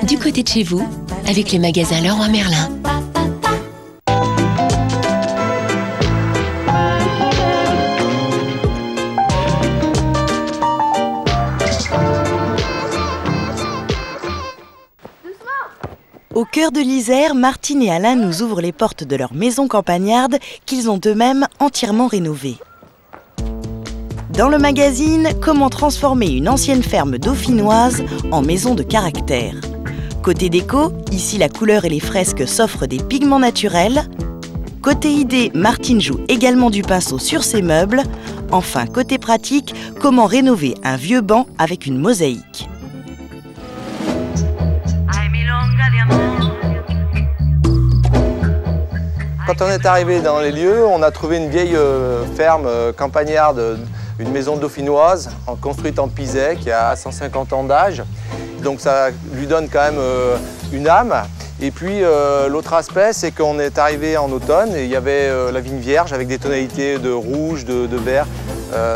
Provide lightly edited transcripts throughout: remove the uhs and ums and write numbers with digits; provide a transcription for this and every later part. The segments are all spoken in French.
du côté de chez vous, avec les magasins Leroy Merlin. Au cœur de l'Isère, Martine et Alain nous ouvrent les portes de leur maison campagnarde qu'ils ont eux-mêmes entièrement rénovée. Dans le magazine, comment transformer une ancienne ferme dauphinoise en maison de caractère. Côté déco, ici la couleur et les fresques s'offrent des pigments naturels. Côté idée, Martine joue également du pinceau sur ses meubles. Enfin, côté pratique, comment rénover un vieux banc avec une mosaïque. Quand on est arrivé dans les lieux, on a trouvé une vieille ferme campagnarde, une maison dauphinoise construite en pisé qui a 150 ans d'âge. Donc ça lui donne quand même une âme. Et puis l'autre aspect, c'est qu'on est arrivé en automne et il y avait la vigne vierge avec des tonalités de rouge, de vert.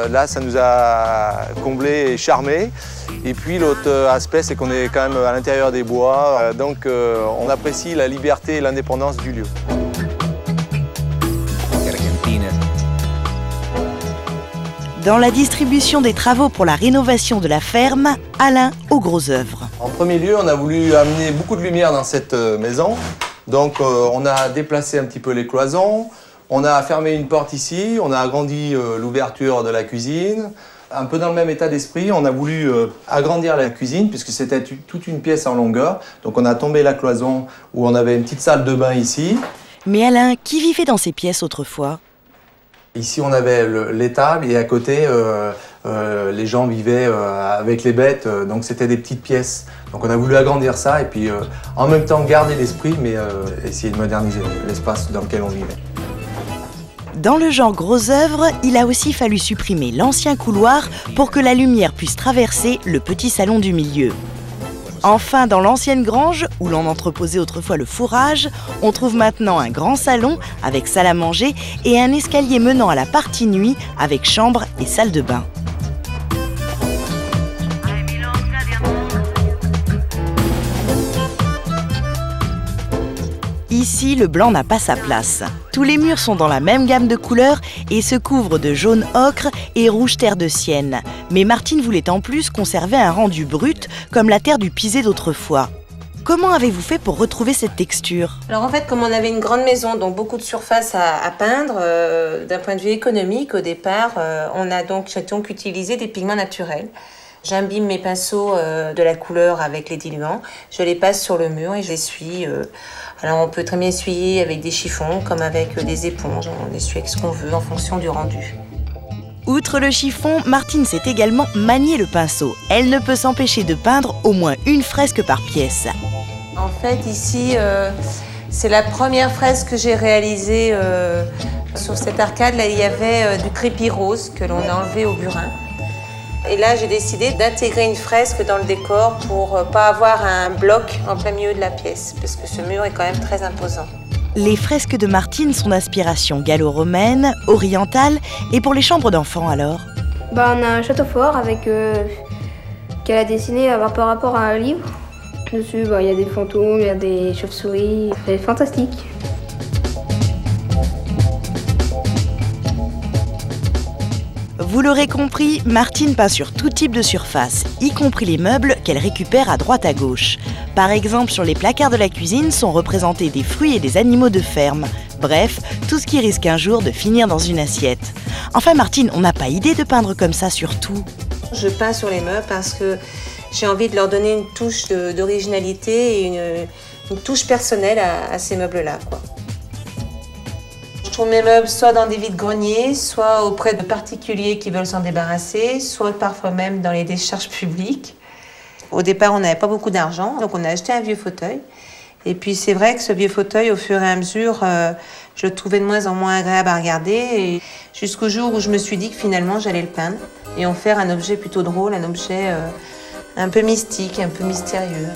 Là, ça nous a comblé et charmé. Et puis l'autre aspect, c'est qu'on est quand même à l'intérieur des bois. Donc on apprécie la liberté et l'indépendance du lieu. Dans la distribution des travaux pour la rénovation de la ferme, Alain aux grosses œuvres. En premier lieu, on a voulu amener beaucoup de lumière dans cette maison. Donc on a déplacé un petit peu les cloisons, on a fermé une porte ici, on a agrandi l'ouverture de la cuisine. Un peu dans le même état d'esprit, on a voulu agrandir la cuisine puisque c'était toute une pièce en longueur. Donc on a tombé la cloison où on avait une petite salle de bain ici. Mais Alain, qui vivait dans ces pièces autrefois ? Ici, on avait l'étable et à côté, les gens vivaient avec les bêtes, donc c'était des petites pièces. Donc on a voulu agrandir ça et puis en même temps garder l'esprit, mais essayer de moderniser l'espace dans lequel on vivait. Dans le genre gros œuvre, il a aussi fallu supprimer l'ancien couloir pour que la lumière puisse traverser le petit salon du milieu. Enfin, dans l'ancienne grange, où l'on entreposait autrefois le fourrage, on trouve maintenant un grand salon avec salle à manger et un escalier menant à la partie nuit avec chambre et salle de bain. Ici, le blanc n'a pas sa place. Tous les murs sont dans la même gamme de couleurs et se couvrent de jaune ocre et rouge terre de sienne. Mais Martine voulait en plus conserver un rendu brut, comme la terre du pisé d'autrefois. Comment avez-vous fait pour retrouver cette texture ? Alors en fait, comme on avait une grande maison, donc beaucoup de surface à peindre, d'un point de vue économique, au départ, j'ai donc utilisé des pigments naturels. J'imbibe mes pinceaux de la couleur avec les diluants, je les passe sur le mur et je l'essuie. Alors on peut très bien essuyer avec des chiffons, comme avec des éponges, on essuie avec ce qu'on veut en fonction du rendu. Outre le chiffon, Martine sait également manier le pinceau. Elle ne peut s'empêcher de peindre au moins une fresque par pièce. En fait, ici, c'est la première fresque que j'ai réalisée sur cette arcade. Là, il y avait du crépi rose que l'on a enlevé au burin. Et là, j'ai décidé d'intégrer une fresque dans le décor pour pas avoir un bloc en plein milieu de la pièce, parce que ce mur est quand même très imposant. Les fresques de Martine sont d'inspiration gallo-romaine, orientale, et pour les chambres d'enfants alors ? On a un château fort qu'elle a dessiné par rapport à un livre. Dessus, il y a des fantômes, il y a des chauves-souris, c'est fantastique. Vous l'aurez compris, Martine peint sur tout type de surface, y compris les meubles qu'elle récupère à droite à gauche. Par exemple, sur les placards de la cuisine sont représentés des fruits et des animaux de ferme. Bref, tout ce qui risque un jour de finir dans une assiette. Enfin Martine, on n'a pas idée de peindre comme ça sur tout. Je peins sur les meubles parce que j'ai envie de leur donner une touche d'originalité et une touche personnelle à ces meubles-là, quoi. Je trouve mes meubles soit dans des vides-greniers, soit auprès de particuliers qui veulent s'en débarrasser, soit parfois même dans les décharges publiques. Au départ, on n'avait pas beaucoup d'argent, donc on a acheté un vieux fauteuil. Et puis c'est vrai que ce vieux fauteuil, au fur et à mesure, je le trouvais de moins en moins agréable à regarder. Et jusqu'au jour où je me suis dit que finalement, j'allais le peindre et en faire un objet plutôt drôle, un objet un peu mystique, un peu mystérieux.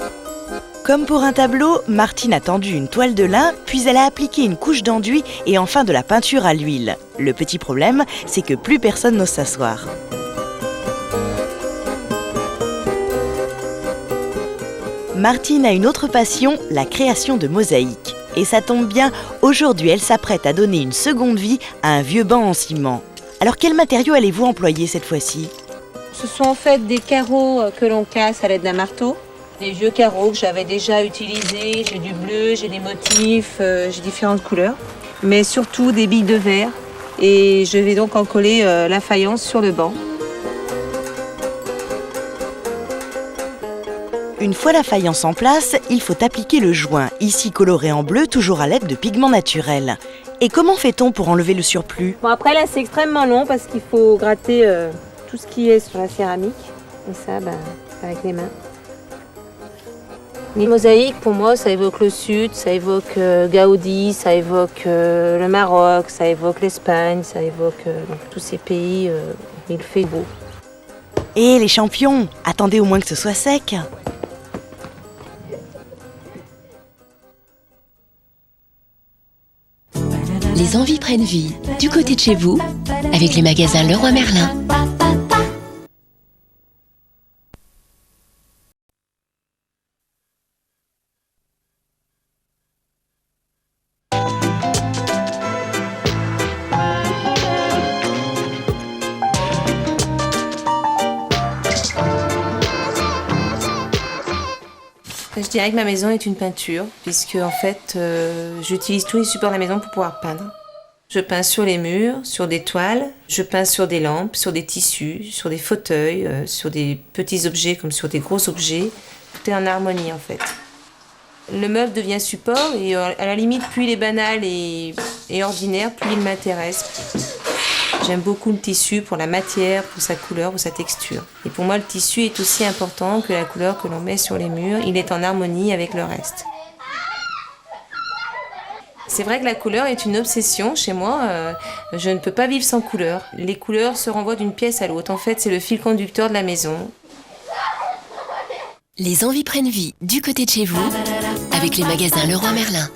Comme pour un tableau, Martine a tendu une toile de lin, puis elle a appliqué une couche d'enduit et enfin de la peinture à l'huile. Le petit problème, c'est que plus personne n'ose s'asseoir. Martine a une autre passion, la création de mosaïques. Et ça tombe bien, aujourd'hui elle s'apprête à donner une seconde vie à un vieux banc en ciment. Alors quel matériau allez-vous employer cette fois-ci? Ce sont en fait des carreaux que l'on casse à l'aide d'un marteau. Des vieux carreaux que j'avais déjà utilisés. J'ai du bleu, j'ai des motifs, j'ai différentes couleurs. Mais surtout des billes de verre. Et je vais donc en coller la faïence sur le banc. Une fois la faïence en place, il faut appliquer le joint, ici coloré en bleu, toujours à l'aide de pigments naturels. Et comment fait-on pour enlever le surplus? Bon, après là c'est extrêmement long parce qu'il faut gratter tout ce qui est sur la céramique. Et ça, avec les mains. Les mosaïques, pour moi, ça évoque le Sud, ça évoque Gaudi, ça évoque le Maroc, ça évoque l'Espagne, ça évoque tous ces pays où il fait beau. Et les champions, attendez au moins que ce soit sec. Les envies prennent vie du côté de chez vous avec les magasins Leroy Merlin. Je dirais que ma maison est une peinture, puisque en fait, j'utilise tous les supports de la maison pour pouvoir peindre. Je peins sur les murs, sur des toiles, je peins sur des lampes, sur des tissus, sur des fauteuils, sur des petits objets comme sur des gros objets. Tout est en harmonie en fait. Le meuble devient support et à la limite, plus il est banal et ordinaire, plus il m'intéresse. J'aime beaucoup le tissu pour la matière, pour sa couleur, pour sa texture. Et pour moi, le tissu est aussi important que la couleur que l'on met sur les murs. Il est en harmonie avec le reste. C'est vrai que la couleur est une obsession chez moi. Je ne peux pas vivre sans couleur. Les couleurs se renvoient d'une pièce à l'autre. En fait, c'est le fil conducteur de la maison. Les envies prennent vie du côté de chez vous avec les magasins Leroy Merlin.